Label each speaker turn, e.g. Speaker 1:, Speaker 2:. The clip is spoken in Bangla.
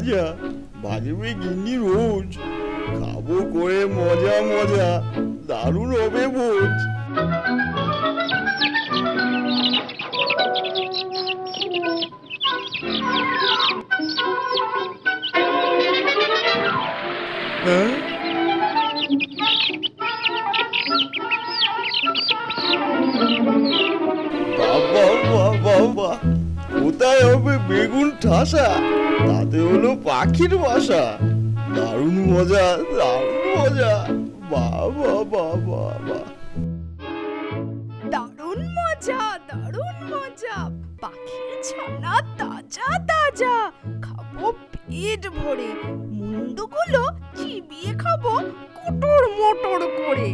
Speaker 1: মজা, বাজবে গিন্নি রোজ। খাবো করে মজা মজা, দারুণ হবে ভোজ। হ্যাঁ, বাবা বাবা বাবা, কোথায় হবে বেগুন ঠাসা, তাতে হলো পাখির বাসা। দারুণ মজা, দারুণ মজা, বাবা বাবা বাবা।
Speaker 2: দারুণ মজা, দারুণ মজা, পাখির ছানা তাজা তাজা, খাবো পেট ভরে, মুন্ডুগুলো চিবিয়ে খাবো কোটর মোটর করে।